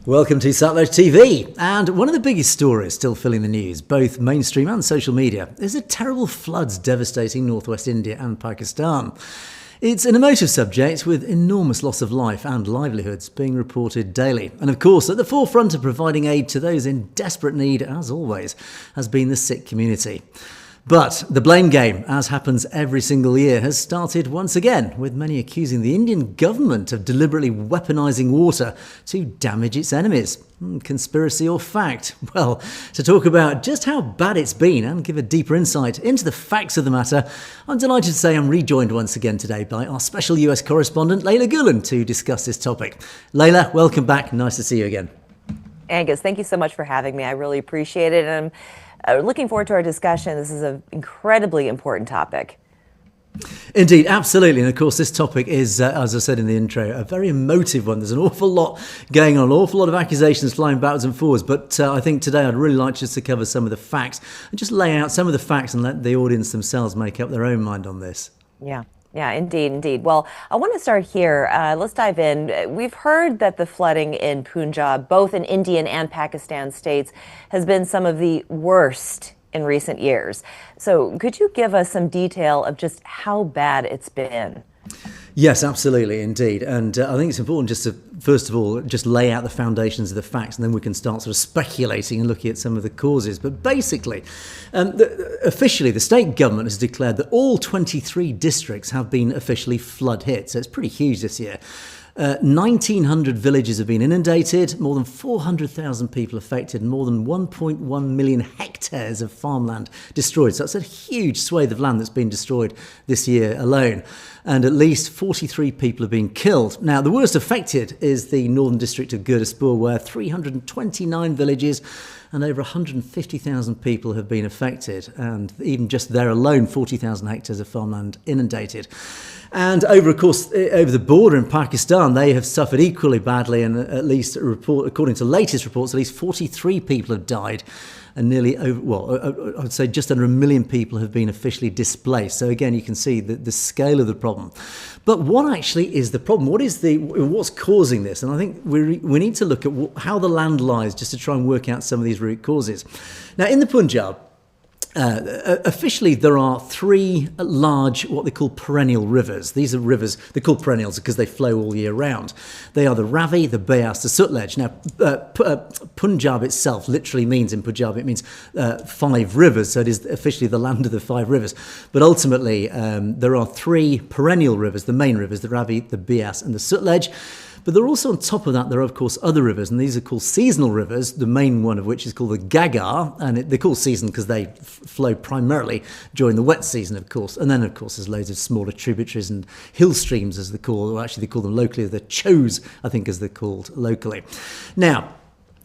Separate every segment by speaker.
Speaker 1: Welcome to Satellite TV. And one of the biggest stories still filling the news, both mainstream and social media, is the terrible floods devastating northwest India and Pakistan. It's an emotive subject with enormous loss of life and livelihoods being reported daily. And of course, at the forefront of providing aid to those in desperate need, as always, has been the Sikh community. But the blame game, as happens every single year, has started once again, with many accusing the Indian government of deliberately weaponising water to damage its enemies. Conspiracy or fact? Well, to talk about just how bad it's been and give a deeper insight into the facts of the matter, I'm delighted to say I'm rejoined once again today by our special US correspondent, Leyla Gulen, to discuss this topic. Leyla, welcome back. Nice to see you again.
Speaker 2: Angus, thank you so much for having me. I really appreciate it. And I'm looking forward to our discussion. This is an incredibly important topic.
Speaker 1: Indeed, absolutely. And of course, this topic is, as I said in the intro, a very emotive one. There's an awful lot going on, an awful lot of accusations flying backwards and forwards. But I think today I'd really like just to cover some of the facts and just lay out some of the facts and let the audience themselves make up their own mind on this.
Speaker 2: Yeah, indeed. Well, I want to start here. Let's dive in. We've heard that the flooding in Punjab, both in Indian and Pakistan states, has been some of the worst in recent years. So could you give us some detail of just how bad it's been?
Speaker 1: Yes, absolutely, indeed. And I think it's important just to, first of all, just lay out the foundations of the facts, and then we can start sort of speculating and looking at some of the causes. But basically, officially, the state government has declared that all 23 districts have been officially flood hit. So it's pretty huge this year. 1,900 villages have been inundated, more than 400,000 people affected, more than 1.1 million hectares of farmland destroyed. So that's a huge swathe of land that's been destroyed this year alone. And at least 43 people have been killed. Now, the worst affected is the northern district of Gurdaspur, where 329 villages and over 150,000 people have been affected. And even just there alone, 40,000 hectares of farmland inundated. And over the border in Pakistan, they have suffered equally badly. And according to latest reports, at least 43 people have died. And I'd say just under 1 million people have been officially displaced. So again, you can see the scale of the problem. But what actually is the problem? What's causing this? And I think we need to look at how the land lies just to try and work out some of these root causes. Now, in the Punjab, officially, there are three large, what they call perennial rivers. These are rivers, they're called perennials because they flow all year round. They are the Ravi, the Beas, the Sutlej. Now, Punjab itself literally means, in Punjab, it means 5 rivers. So it is officially the land of the 5 rivers. But ultimately, there are 3 perennial rivers, the main rivers, the Ravi, the Beas, and the Sutlej. But there are also, on top of that, there are, of course, other rivers, and these are called seasonal rivers, the main one of which is called the Gagar, and they're called seasonal because they flow primarily during the wet season, of course. And then, of course, there's loads of smaller tributaries and hill streams, as they call them locally, the Chos, I think, as they're called locally. Now,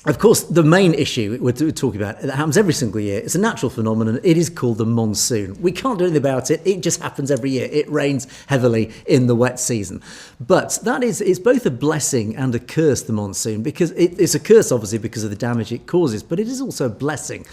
Speaker 1: of course, the main issue we're talking about, that happens every single year, it's a natural phenomenon. It is called the monsoon. We can't do anything about it. It just happens every year. It rains heavily in the wet season. But it's both a blessing and a curse, the monsoon, because it's a curse, obviously, because of the damage it causes, but it is also a blessing.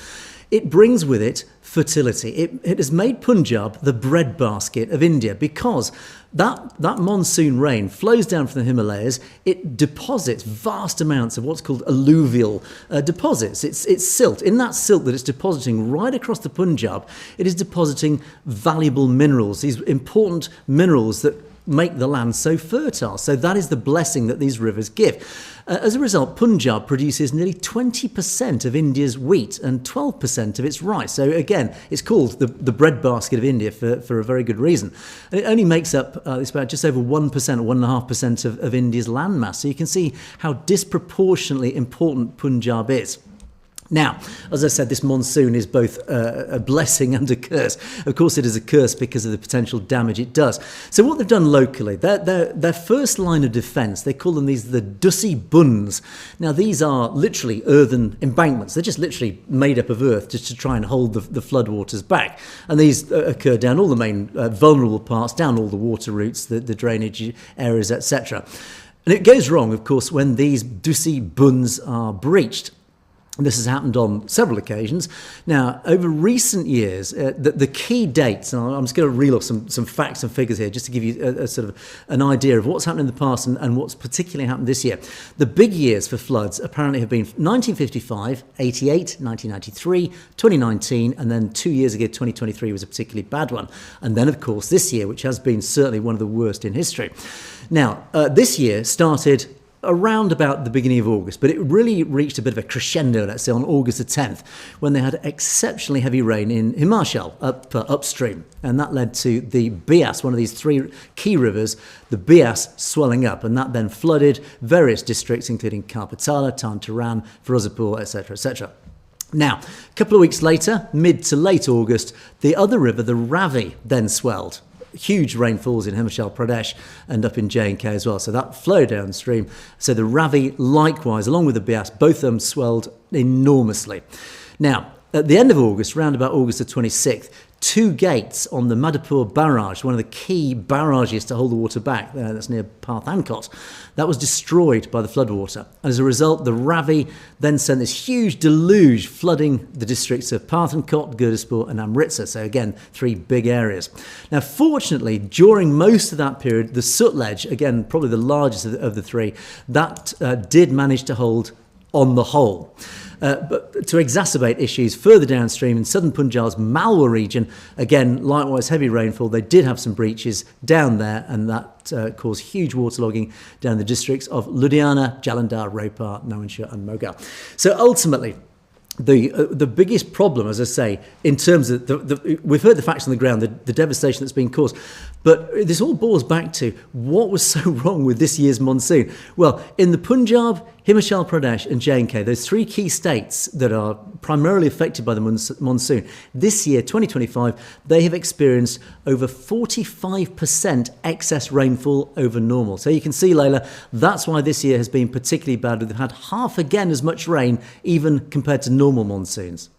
Speaker 1: It brings with it fertility. It has made Punjab the breadbasket of India because that monsoon rain flows down from the Himalayas. It deposits vast amounts of what's called alluvial deposits. It's silt. In that silt that it's depositing right across the Punjab, it is depositing valuable minerals, these important minerals that make the land so fertile. So that is the blessing that these rivers give. As a result, Punjab produces nearly 20% of India's wheat and 12% of its rice. So again, it's called the breadbasket of India for a very good reason. And it only makes up, it's about just over 1% or 1.5% of India's landmass. So you can see how disproportionately important Punjab is. Now, as I said, this monsoon is both a blessing and a curse. Of course, it is a curse because of the potential damage it does. So what they've done locally, their first line of defence, they call them the Dussi Bunds. Now, these are literally earthen embankments. They're just literally made up of earth just to try and hold the floodwaters back. And these occur down all the main vulnerable parts, down all the water routes, the drainage areas, etc. And it goes wrong, of course, when these Dussi Bunds are breached. This has happened on several occasions. Now, over recent years, the key dates, and I'm just going to reel off some facts and figures here just to give you a sort of an idea of what's happened in the past and what's particularly happened this year. The big years for floods apparently have been 1955, 88, 1993, 2019, and then 2 years ago, 2023 was a particularly bad one. And then, of course, this year, which has been certainly one of the worst in history. Now, this year started around about the beginning of August, but it really reached a bit of a crescendo, let's say, on August the 10th, when they had exceptionally heavy rain in Himachal, upstream. And that led to the Beas, one of these three key rivers, the Beas swelling up, and that then flooded various districts, including Karpatala, Tantaran, Firozpur, etc., etc. Now, a couple of weeks later, mid to late August, the other river, the Ravi, then swelled. Huge rainfalls in Himachal Pradesh and up in J&K as well. So that flowed downstream. So the Ravi, likewise, along with the Beas, both of them swelled enormously. Now, at the end of August, around about August the 26th, two gates on the Madhapur barrage, one of the key barrages to hold the water back, that's near Pathankot, that was destroyed by the floodwater. And as a result, the Ravi then sent this huge deluge flooding the districts of Pathankot, Gurdaspur and Amritsar. So again, three big areas. Now, fortunately, during most of that period, the Sutlej, again, probably the largest of the three, that did manage to hold on the whole. But to exacerbate issues further downstream in southern Punjab's Malwa region, again, likewise heavy rainfall, they did have some breaches down there, and that caused huge waterlogging down the districts of Ludhiana, Jalandhar, Ropar, Nawanshire and Moga. So ultimately, the biggest problem, as I say, in terms of we've heard the facts on the ground, the devastation that's been caused, but this all boils back to what was so wrong with this year's monsoon. Well, in the Punjab, Himachal Pradesh and J&K, those three key states that are primarily affected by the monsoon, this year, 2025, they have experienced over 45% excess rainfall over normal. So you can see, Leyla, that's why this year has been particularly bad. We've had half again as much rain, even compared to normal monsoons.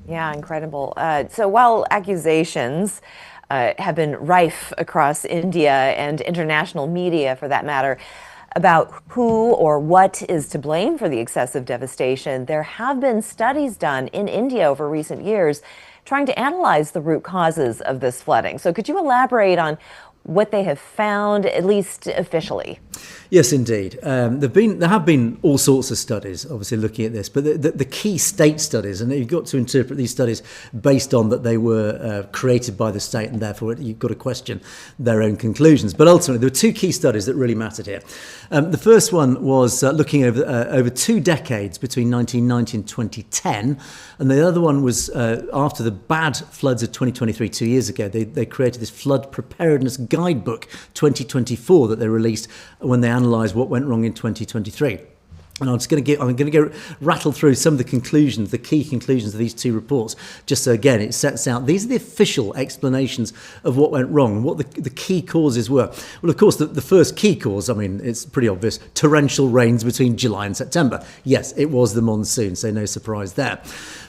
Speaker 2: Yeah, incredible. So while accusations have been rife across India and international media, for that matter, about who or what is to blame for the excessive devastation, there have been studies done in India over recent years trying to analyze the root causes of this flooding. So could you elaborate on what they have found, at least officially?
Speaker 1: Yes, indeed. There have been all sorts of studies, obviously, looking at this, but the key state studies, and you've got to interpret these studies based on that they were created by the state, and therefore you've got to question their own conclusions. But ultimately, there were two key studies that really mattered here. The first one was looking over 2 decades, between 1990 and 2010, and the other one was after the bad floods of 2023, 2 years ago. They created this Flood Preparedness Guidebook 2024 that they released when they analysed what went wrong in 2023. And I'm going to go rattle through some of the conclusions, the key conclusions of these two reports, just so again it sets out these are the official explanations of what went wrong and what the key causes were. Well, of course, the first key cause, I mean, it's pretty obvious: torrential rains between July and September. Yes, it was the monsoon, so no surprise there.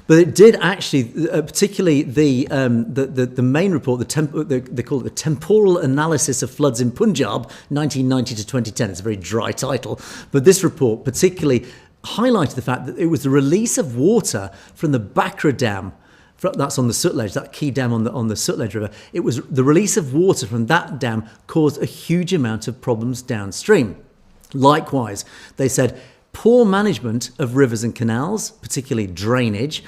Speaker 1: But it did actually, particularly the main report, they call it the Temporal Analysis of Floods in Punjab, 1990 to 2010. It's a very dry title. But this report particularly highlighted the fact that it was the release of water from the Bakra Dam, that's on the Sutlej, that key dam on the Sutlej River. It was the release of water from that dam caused a huge amount of problems downstream. Likewise, they said, poor management of rivers and canals, particularly drainage,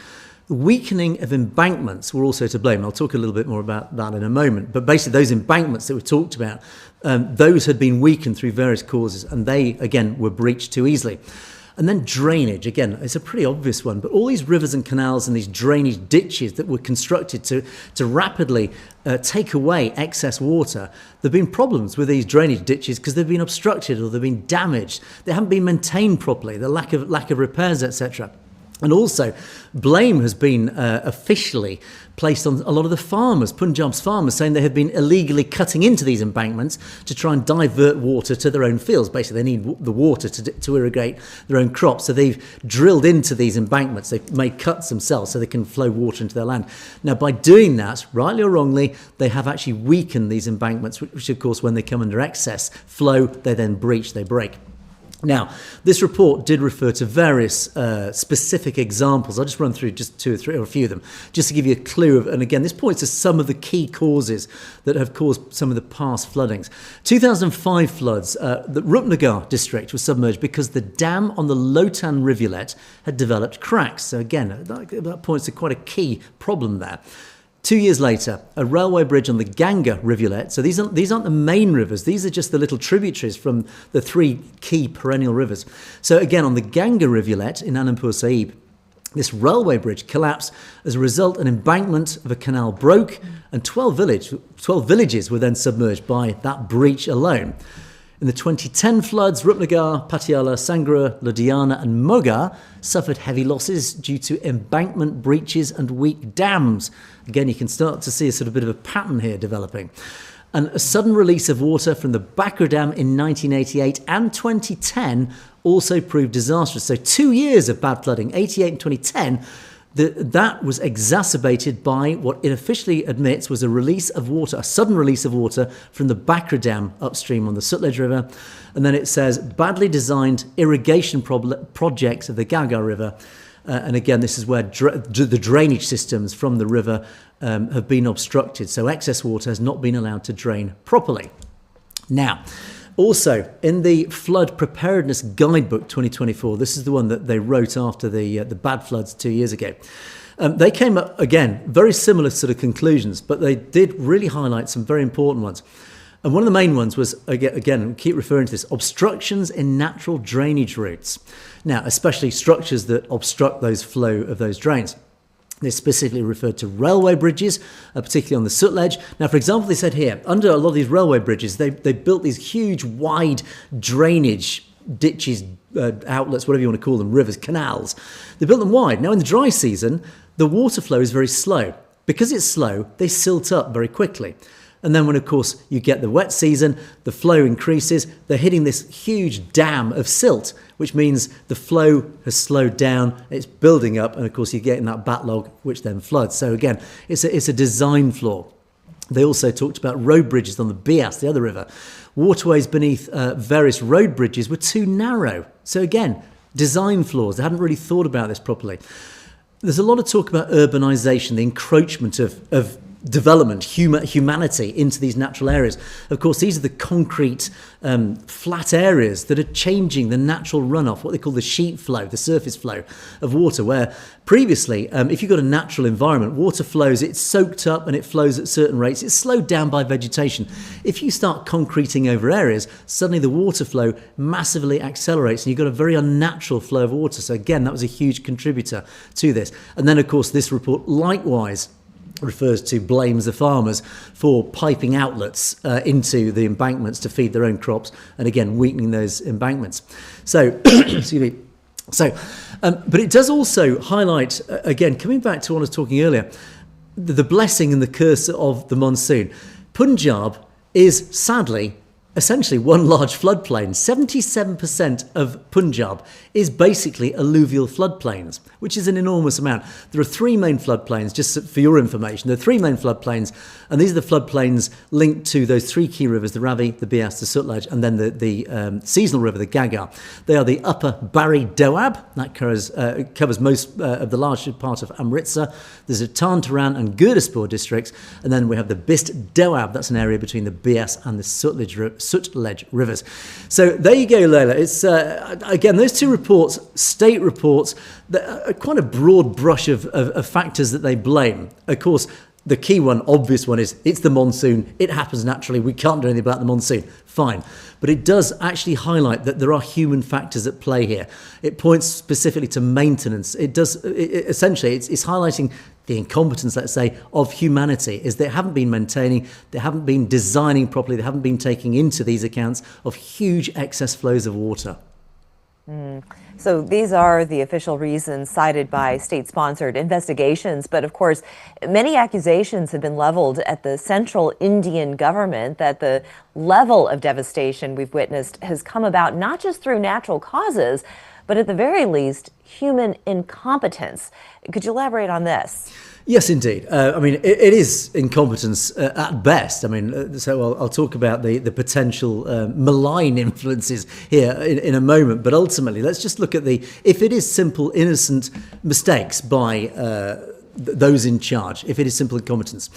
Speaker 1: weakening of embankments were also to blame. I'll talk a little bit more about that in a moment. But basically, those embankments that we talked about, those had been weakened through various causes, and they, again, were breached too easily. And then drainage, again, it's a pretty obvious one, but all these rivers and canals and these drainage ditches that were constructed to rapidly take away excess water, there have been problems with these drainage ditches because they've been obstructed or they've been damaged. They haven't been maintained properly, the lack of repairs, etc. And also, blame has been officially placed on a lot of the farmers, Punjab's farmers, saying they have been illegally cutting into these embankments to try and divert water to their own fields. Basically, they need the water to irrigate their own crops. So they've drilled into these embankments. They've made cuts themselves so they can flow water into their land. Now, by doing that, rightly or wrongly, they have actually weakened these embankments, which of course, when they come under excess flow, they then breach, they break. Now, this report did refer to various specific examples. I'll just run through just two or three or a few of them, just to give you a clue of, and again, this points to some of the key causes that have caused some of the past floodings. 2005 floods, the Rupnagar district was submerged because the dam on the Lotan rivulet had developed cracks. So again, that points to quite a key problem there. 2 years later, a railway bridge on the Ganga rivulet. So these aren't the main rivers. These are just the little tributaries from the three key perennial rivers. So again, on the Ganga rivulet in Anandpur Sahib, this railway bridge collapsed. As a result, an embankment of a canal broke, and 12 villages were then submerged by that breach alone. In the 2010 floods, Rupnagar, Patiala, Sangra, Ludhiana and Moga suffered heavy losses due to embankment breaches and weak dams. Again, you can start to see a sort of bit of a pattern here developing. And a sudden release of water from the Bakra Dam in 1988 and 2010 also proved disastrous. So 2 years of bad flooding, 88 and 2010, that was exacerbated by what it officially admits was a sudden release of water from the Bakra Dam upstream on the Sutlej River. And then it says badly designed irrigation projects of the Gaga River. And again, this is where the drainage systems from the river have been obstructed. So excess water has not been allowed to drain properly. Now, also, in the Flood Preparedness Guidebook 2024, this is the one that they wrote after the bad floods 2 years ago. They came up, again, very similar sort of conclusions, but they did really highlight some very important ones. And one of the main ones was, again, keep referring to this, obstructions in natural drainage routes. Now, especially structures that obstruct those flow of those drains. They specifically referred to railway bridges, particularly on the Sutlej. Now, for example, they said here, under a lot of these railway bridges, they built these huge, wide drainage ditches, outlets, whatever you want to call them, rivers, canals. They built them wide. Now, in the dry season, the water flow is very slow. Because it's slow, they silt up very quickly. And then when, of course, you get the wet season, the flow increases. They're hitting this huge dam of silt, which means the flow has slowed down, it's building up, and, of course, you're getting that backlog, which then floods. So, again, it's a design flaw. They also talked about road bridges on the Bias, the other river. Waterways beneath various road bridges were too narrow. So, again, design flaws. They hadn't really thought about this properly. There's a lot of talk about urbanisation, the encroachment of development, humanity into these natural areas. Of course, these are the concrete, flat areas that are changing the natural runoff, what they call the sheet flow, the surface flow of water, where previously, if you've got a natural environment, water flows, it's soaked up and it flows at certain rates. It's slowed down by vegetation. If you start concreting over areas, suddenly the water flow massively accelerates and you've got a very unnatural flow of water. So again, that was a huge contributor to this. And then, of course, this report likewise refers to blames the farmers for piping outlets into the embankments to feed their own crops, and again weakening those embankments. So, excuse me. So, but it does also highlight, again, coming back to what I was talking earlier, the blessing and the curse of the monsoon. Punjab is sadly essentially one large floodplain. 77% of Punjab is basically alluvial floodplains, which is an enormous amount. There are three main floodplains, just for your information. There are three main floodplains, and these are the floodplains linked to those three key rivers, the Ravi, the Bias, the Sutlej, and then the seasonal river, the Gagar. They are the upper Barri Doab, that covers most of the large part of Amritsar. There's a Tarn Taran and Gurdaspur districts, and then we have the Bist Doab, that's an area between the Bias and the Sutlej rivers. So there you go, Leyla. It's again, those two reports, state reports, that are quite a broad brush of factors that they blame. Of course, the key one, obvious one, is it's the monsoon. It happens naturally. We can't do anything about the monsoon. Fine. But it does actually highlight that there are human factors at play here. It points specifically to maintenance. Essentially, it's highlighting the incompetence, let's say, of humanity, is they haven't been maintaining, they haven't been designing properly, they haven't been taking into these accounts of huge excess flows of water.
Speaker 2: So these are the official reasons cited by state-sponsored investigations. But of course, many accusations have been leveled at the central Indian government that the level of devastation we've witnessed has come about not just through natural causes, but at the very least, human incompetence. Could you elaborate on this?
Speaker 1: Yes, indeed. I mean, it is incompetence at best. I mean, so I'll talk about the potential malign influences here in a moment. But ultimately, let's just look at if it is simple, innocent mistakes by those in charge, if it is simple incompetence.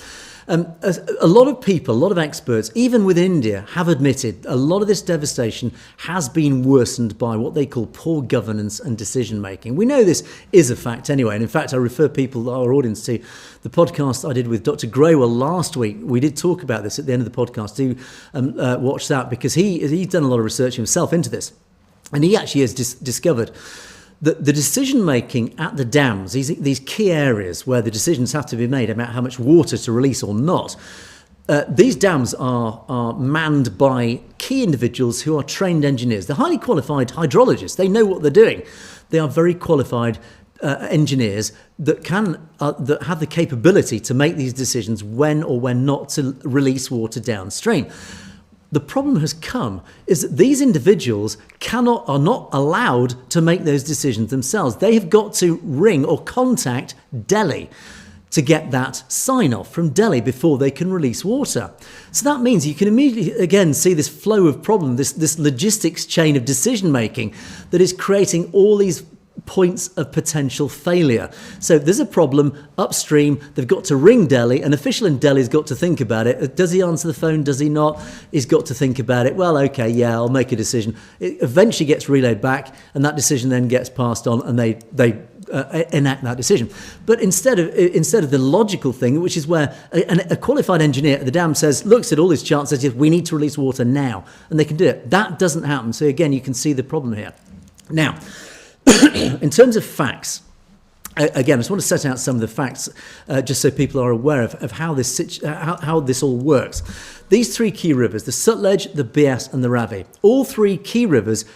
Speaker 1: A lot of people, a lot of experts, even with India, have admitted a lot of this devastation has been worsened by what they call poor governance and decision making. We know this is a fact anyway. And in fact, I refer people, our audience, to the podcast I did with Dr. Graywell last week. We did talk about this at the end of the podcast. Do watch that, because he's done a lot of research himself into this. And he actually has discovered the decision-making at the dams, these key areas where the decisions have to be made about how much water to release or not, these dams are manned by key individuals who are trained engineers. They're highly qualified hydrologists. They know what they're doing. They are very qualified engineers that have the capability to make these decisions when or when not to release water downstream. The problem has come is that these individuals are not allowed to make those decisions themselves. They have got to ring or contact Delhi to get that sign-off from Delhi before they can release water. So that means you can immediately, again, see this flow of problem, this logistics chain of decision-making that is creating all these points of potential failure. So there's a problem upstream. They've got to ring Delhi. An official in Delhi's got to think about it. Does he answer the phone? Does he not? He's got to think about it. Well, okay, yeah, I'll make a decision. It eventually gets relayed back, and that decision then gets passed on, and they enact that decision. But instead of the logical thing, which is where a qualified engineer at the dam looks at all his charts, says, we need to release water now, and they can do it. That doesn't happen. So again, you can see the problem here. Now, in terms of facts, again, I just want to set out some of the facts just so people are aware of how this all works. These three key rivers, the Sutlej, the Beas and the Ravi, all three key rivers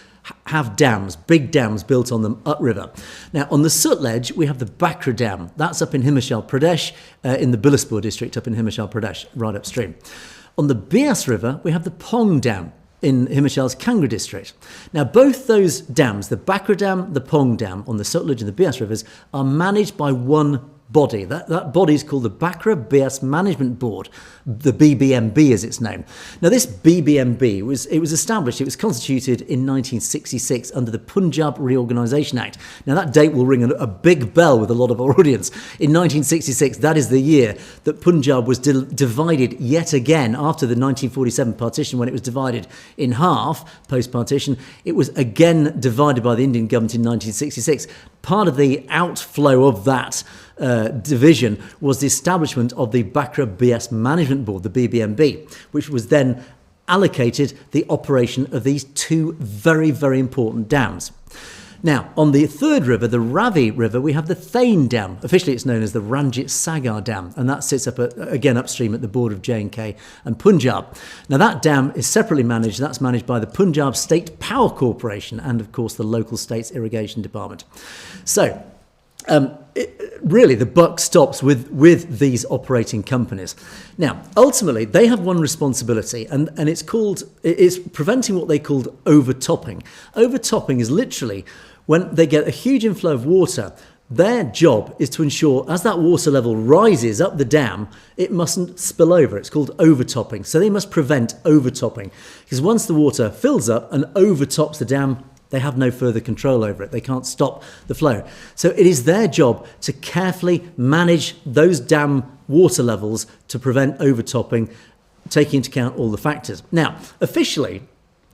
Speaker 1: have dams, big dams built on them upriver. Now, on the Sutlej, we have the Bakra Dam. That's up in Himachal Pradesh, in the Bilaspur district up in Himachal Pradesh, right upstream. On the Beas River, we have the Pong Dam in Himachal's Kangra district. Now, both those dams, the Bakra Dam, the Pong Dam on the Sutlej and the Beas rivers, are managed by one body. That body is called the Bakra Beas Management Board, the BBMB as it's known. Now, this BBMB was established, it was constituted in 1966 under the Punjab Reorganisation Act. Now, that date will ring a big bell with a lot of our audience. In 1966, that is the year that Punjab was divided yet again after the 1947 partition, when it was divided in half post-partition. It was again divided by the Indian government in 1966. Part of the outflow of that division was the establishment of the Bakra Beas Management Board, the BBMB, which was then allocated the operation of these two very, very important dams. Now, on the third river, the Ravi River, we have the Thane Dam. Officially, it's known as the Ranjit Sagar Dam, and that sits again upstream at the border of J&K and Punjab. Now, that dam is separately managed. That's managed by the Punjab State Power Corporation and, of course, the local state's irrigation department. So, really, the buck stops with these operating companies. Now, ultimately, they have one responsibility, and it's preventing what they called overtopping. Overtopping is literally when they get a huge inflow of water. Their job is to ensure, as that water level rises up the dam, it mustn't spill over. It's called overtopping. So they must prevent overtopping, because once the water fills up and overtops the dam, they have no further control over it. They can't stop the flow. So it is their job to carefully manage those dam water levels to prevent overtopping, taking into account all the factors. Now, officially,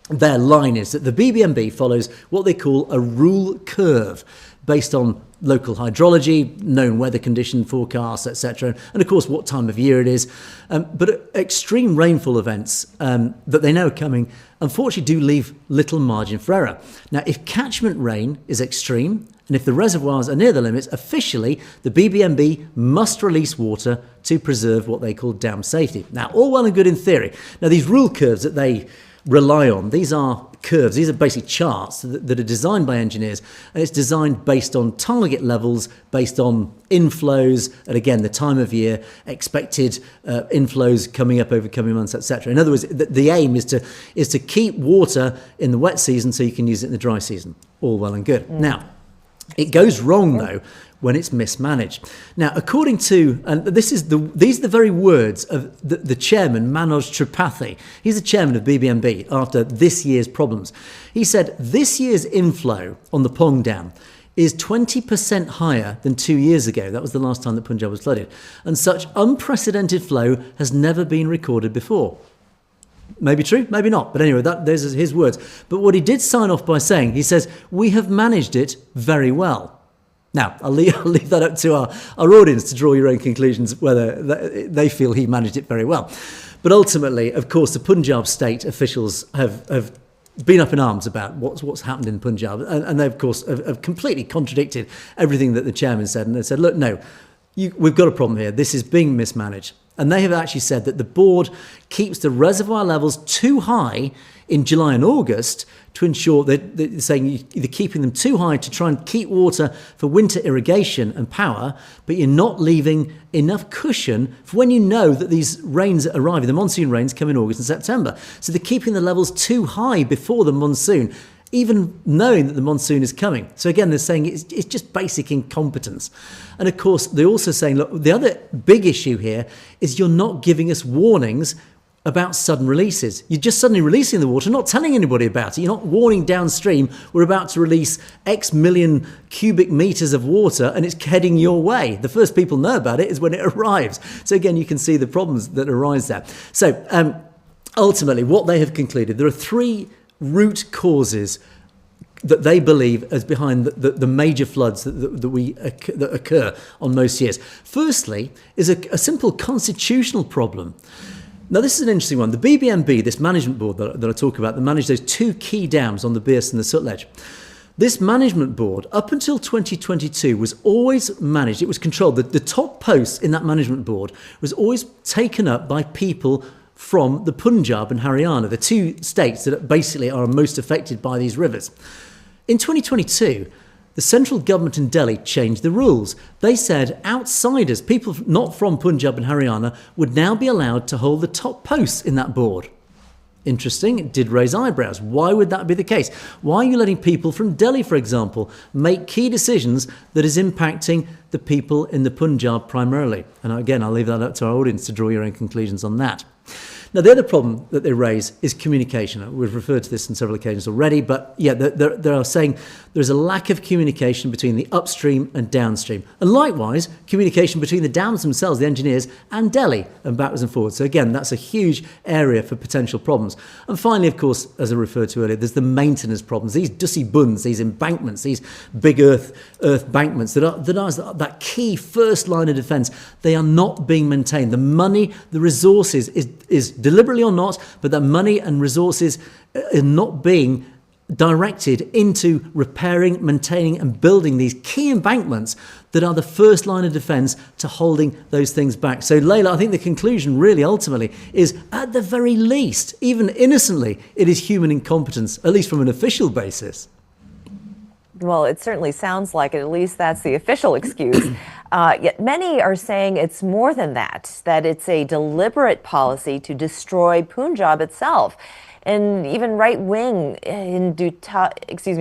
Speaker 1: their line is that the BBMB follows what they call a rule curve based on local hydrology, known weather condition forecasts, etc., and of course what time of year it is. But extreme rainfall events that they know are coming, unfortunately, do leave little margin for error. Now, if catchment rain is extreme, and if the reservoirs are near the limits, officially, the BBMB must release water to preserve what they call dam safety. Now, all well and good in theory. Now, these rule curves that they rely on, these are curves, these are basically charts that are designed by engineers, and it's designed based on target levels, based on inflows, and again, the time of year, expected inflows coming up over coming months, etc. In other words, the aim is to keep water in the wet season so you can use it in the dry season. All well and good. Now, It goes wrong, though, when it's mismanaged. Now, according to, and these are the very words of the chairman, Manoj Tripathi. He's the chairman of BBMB after this year's problems. He said this year's inflow on the Pong Dam is 20% higher than 2 years ago. That was the last time that Punjab was flooded. And such unprecedented flow has never been recorded before. Maybe true, maybe not. But anyway, there's his words. But what he did sign off by saying, he says, we have managed it very well. Now, I'll leave that up to our audience to draw your own conclusions whether they feel he managed it very well. But ultimately, of course, the Punjab state officials have been up in arms about what's happened in Punjab. And they, of course, have completely contradicted everything that the chairman said. And they said, look, no, we've got a problem here. This is being mismanaged. And they have actually said that the board keeps the reservoir levels too high in July and August to ensure that they're saying you're keeping them too high to try and keep water for winter irrigation and power, but you're not leaving enough cushion for when you know that these rains are arriving. The monsoon rains come in August and September. So they're keeping the levels too high before the monsoon, even knowing that the monsoon is coming. So again, they're saying it's just basic incompetence. And of course, they're also saying, look, the other big issue here is you're not giving us warnings about sudden releases. You're just suddenly releasing the water, not telling anybody about it. You're not warning downstream, we're about to release X million cubic meters of water and it's heading your way. The first people know about it is when it arrives. So again, you can see the problems that arise there. So ultimately, what they have concluded, there are three root causes that they believe as behind the major floods that occur on most years. Firstly, is a simple constitutional problem. Now, this is an interesting one. The BBMB, this management board that I talk about, that manage those two key dams on the Birs and the Sutlej. This management board, up until 2022, was always managed, it was controlled. The top posts in that management board was always taken up by people from the Punjab and Haryana, the two states that basically are most affected by these rivers. In 2022, the central government in Delhi changed the rules. They said outsiders, people not from Punjab and Haryana, would now be allowed to hold the top posts in that board. Interesting, it did raise eyebrows. Why would that be the case? Why are you letting people from Delhi, for example, make key decisions that is impacting the people in the Punjab primarily? And again, I'll leave that up to our audience to draw your own conclusions on that. Now, the other problem that they raise is communication. We've referred to this on several occasions already, but yeah, they are saying there's a lack of communication between the upstream and downstream. And likewise, communication between the dams themselves, the engineers, and Delhi, and backwards and forwards. So again, that's a huge area for potential problems. And finally, of course, as I referred to earlier, there's the maintenance problems. These dussy bunds, these embankments, these big earth bankments that are that key first line of defence, they are not being maintained. The money, the resources is deliberately or not, but that money and resources are not being directed into repairing, maintaining and building these key embankments that are the first line of defence to holding those things back. So Leyla, I think the conclusion really ultimately is, at the very least, even innocently, it is human incompetence, at least from an official basis.
Speaker 2: Well, it certainly sounds like it. At least that's the official excuse. Yet many are saying it's more than that it's a deliberate policy to destroy Punjab itself. And even right-wing Hindutva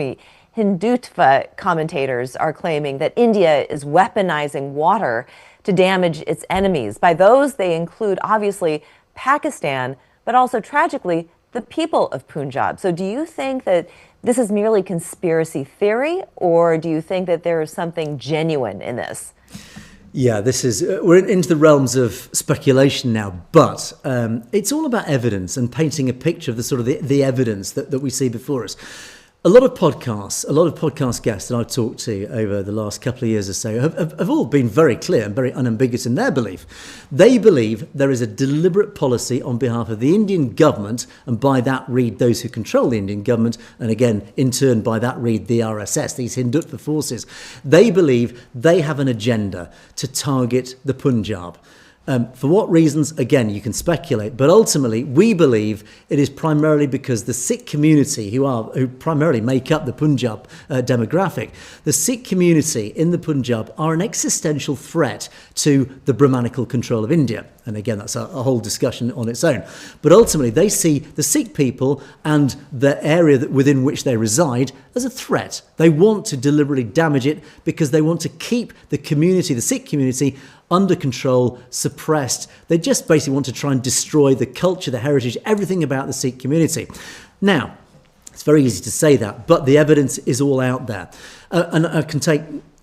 Speaker 2: commentators are claiming that India is weaponizing water to damage its enemies. By those, they include, obviously, Pakistan, but also, tragically, the people of Punjab. So do you think that this is merely conspiracy theory, or do you think that there is something genuine in this?
Speaker 1: Yeah, this is, we're into the realms of speculation now, but it's all about evidence and painting a picture of the sort of the evidence that we see before us. A lot of podcast guests that I've talked to over the last couple of years or so have all been very clear and very unambiguous in their belief. They believe there is a deliberate policy on behalf of the Indian government, and by that read those who control the Indian government, and again, in turn, by that read the RSS, these Hindutva forces. They believe they have an agenda to target the Punjab. For what reasons, again, you can speculate, but ultimately we believe it is primarily because the Sikh community, who primarily make up the Punjab demographic, the Sikh community in the Punjab are an existential threat to the Brahmanical control of India. And again, that's a whole discussion on its own. But ultimately, they see the Sikh people and the area within which they reside as a threat. They want to deliberately damage it because they want to keep the community, the Sikh community, under control, suppressed. They just basically want to try and destroy the culture, the heritage, everything about the Sikh community. Now, it's very easy to say that, but the evidence is all out there. And I can take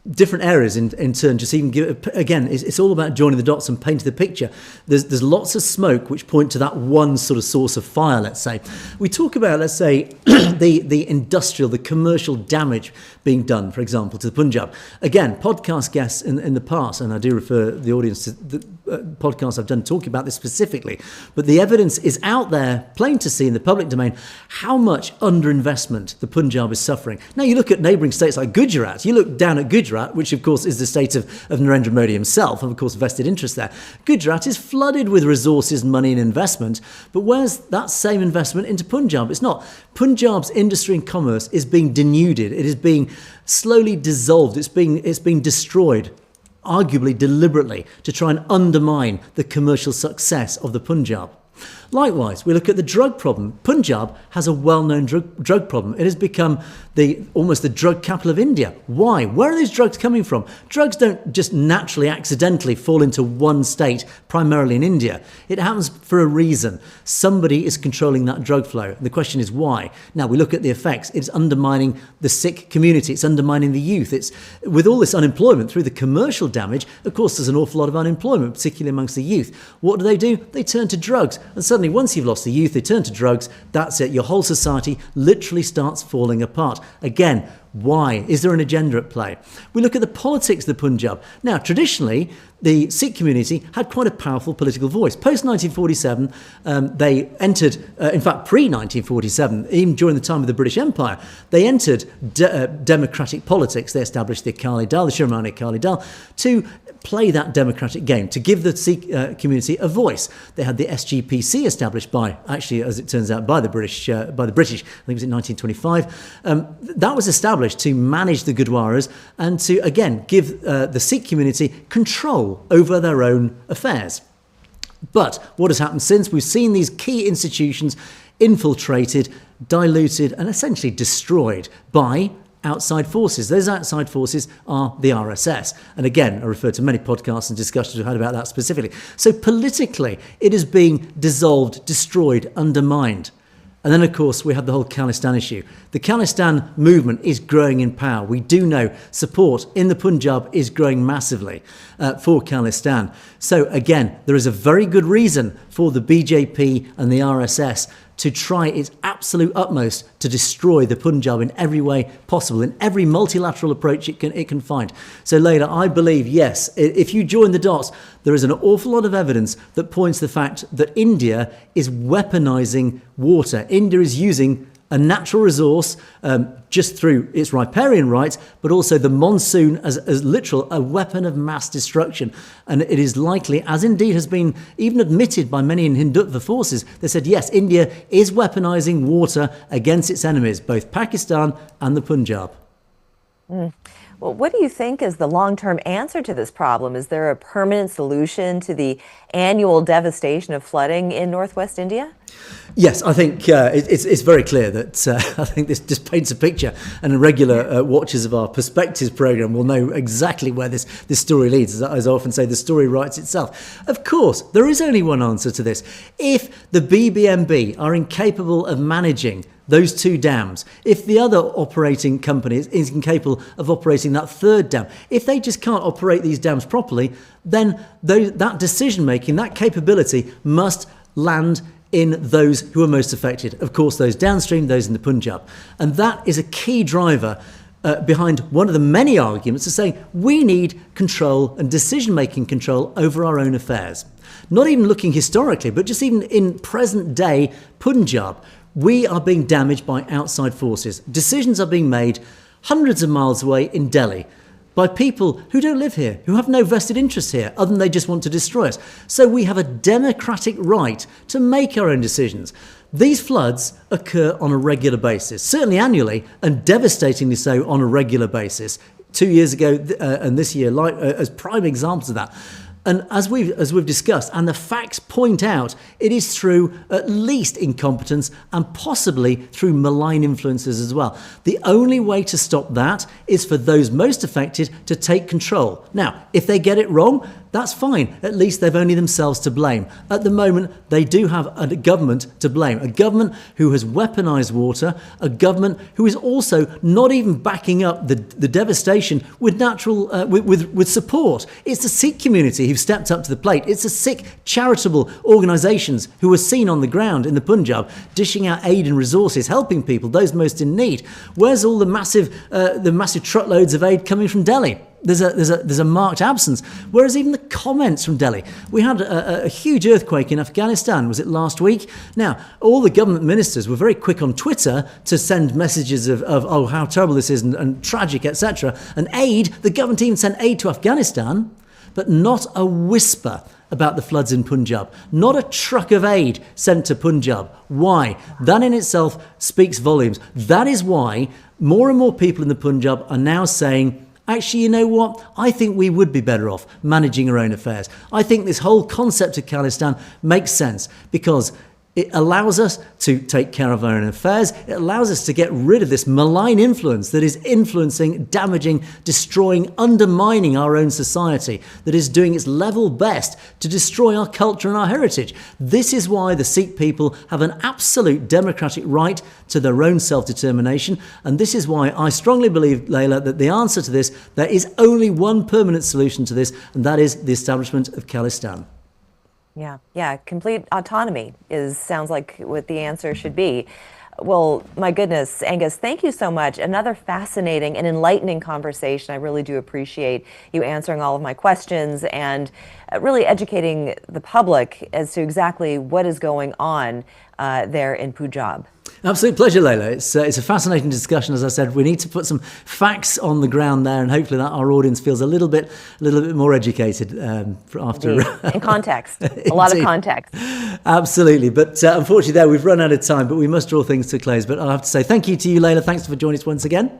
Speaker 1: different areas in turn, just even give, again, it's all about joining the dots and painting the picture. There's lots of smoke which point to that one sort of source of fire, let's say. We talk about, let's say, the industrial, the commercial damage being done, for example, to the Punjab. Again, podcast guests in the past, and I do refer the audience to the podcasts I've done talking about this specifically, but the evidence is out there, plain to see in the public domain, how much underinvestment the Punjab is suffering. Now, you look at neighbouring states like Gujarat, you look down at Gujarat, which of course is the state of Narendra Modi himself, and of course vested interest there. Gujarat is flooded with resources, money and investment, but where's that same investment into Punjab? It's not. Punjab's industry and commerce is being denuded. It is being slowly dissolved. It's being destroyed, arguably deliberately, to try and undermine the commercial success of the Punjab. Likewise, we look at the drug problem. Punjab has a well-known drug problem. It has become almost the drug capital of India. Why? Where are these drugs coming from? Drugs don't just naturally, accidentally fall into one state, primarily in India. It happens for a reason. Somebody is controlling that drug flow. The question is why? Now, we look at the effects. It's undermining the Sikh community. It's undermining the youth. It's with all this unemployment through the commercial damage, of course, there's an awful lot of unemployment, particularly amongst the youth. What do? They turn to drugs. And suddenly, once you've lost the youth, they turn to drugs. That's it. Your whole society literally starts falling apart. Again, why? Is there an agenda at play? We look at the politics of the Punjab. Now, traditionally, the Sikh community had quite a powerful political voice. Post-1947, they entered, in fact, pre-1947, even during the time of the British Empire, they entered democratic politics. They established the Akali Dal, the Shiromani Akali Dal, to play that democratic game, to give the Sikh community a voice. They had the SGPC established by, actually, as it turns out, by the British, I think it was in 1925. That was established to manage the Gurdwaras and to, again, give the Sikh community control over their own affairs. But what has happened since? We've seen these key institutions infiltrated, diluted, and essentially destroyed by outside forces. Those outside forces are the RSS. And again, I refer to many podcasts and discussions we've had about that specifically. So politically, it is being dissolved, destroyed, undermined. And then, of course, we have the whole Khalistan issue. The Khalistan movement is growing in power. We do know support in the Punjab is growing massively for Khalistan. So, again, there is a very good reason for the BJP and the RSS to try its absolute utmost to destroy the Punjab in every way possible, in every multilateral approach it can find. So, Leyla, I believe, yes, if you join the dots, there is an awful lot of evidence that points to the fact that India is weaponizing water. India is using a natural resource just through its riparian rights, but also the monsoon as literal a weapon of mass destruction. And it is likely, as indeed has been even admitted by many in Hindutva forces, they said, yes, India is weaponizing water against its enemies, both Pakistan and the Punjab.
Speaker 2: Well, what do you think is the long-term answer to this problem? Is there a permanent solution to the annual devastation of flooding in northwest India?
Speaker 1: Yes, I think it's very clear that I think this just paints a picture, and regular watchers of our Perspectives programme will know exactly where this story leads. As I often say, the story writes itself. Of course, there is only one answer to this. If the BBMB are incapable of managing those two dams, if the other operating company is incapable of operating that third dam, if they just can't operate these dams properly, then that decision-making, that capability must land in those who are most affected. Of course, those downstream, those in the Punjab. And that is a key driver behind one of the many arguments of saying we need control and decision-making control over our own affairs. Not even looking historically, but just even in present-day Punjab, we are being damaged by outside forces. Decisions are being made hundreds of miles away in Delhi by people who don't live here, who have no vested interest here, other than they just want to destroy us. So we have a democratic right to make our own decisions. These floods occur on a regular basis, certainly annually, and devastatingly so on a regular basis. 2 years ago and this year, as prime examples of that. And as we've discussed, and the facts point out, it is through at least incompetence and possibly through malign influences as well. The only way to stop that is for those most affected to take control. Now, if they get it wrong, that's fine. At least they've only themselves to blame. At the moment, they do have a government to blame. A government who has weaponized water, a government who is also not even backing up the devastation with with support. It's the Sikh community who've stepped up to the plate. It's the Sikh charitable organisations who are seen on the ground in the Punjab, dishing out aid and resources, helping people, those most in need. Where's all the massive truckloads of aid coming from Delhi? There's a marked absence. Whereas even the comments from Delhi, we had a huge earthquake in Afghanistan. Was it last week? Now, all the government ministers were very quick on Twitter to send messages of oh, how terrible this is and tragic, etc. And aid. The government even sent aid to Afghanistan, but not a whisper about the floods in Punjab. Not a truck of aid sent to Punjab. Why? That in itself speaks volumes. That is why more and more people in the Punjab are now saying, actually, you know what? I think we would be better off managing our own affairs. I think this whole concept of khalistan makes sense because it allows us to take care of our own affairs. It allows us to get rid of this malign influence that is influencing, damaging, destroying, undermining our own society, that is doing its level best to destroy our culture and our heritage. This is why the Sikh people have an absolute democratic right to their own self-determination. And this is why I strongly believe, Leyla, that the answer to this, there is only one permanent solution to this, and that is the establishment of khalistan.
Speaker 2: Yeah. Complete autonomy sounds like what the answer should be. Well, my goodness, Angus, thank you so much. Another fascinating and enlightening conversation. I really do appreciate you answering all of my questions and really educating the public as to exactly what is going on there in Punjab.
Speaker 1: Absolute pleasure, Leyla. It's a fascinating discussion. As I said, we need to put some facts on the ground there, and hopefully that our audience feels a little bit more educated after.
Speaker 2: In context, a lot of context.
Speaker 1: Absolutely, but unfortunately, there we've run out of time. But we must draw things to a close. But I have to say thank you to you, Leyla. Thanks for joining us once again.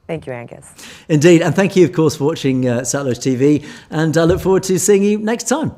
Speaker 2: Thank you, Angus.
Speaker 1: Indeed, and thank you, of course, for watching Satellite TV. And I look forward to seeing you next time.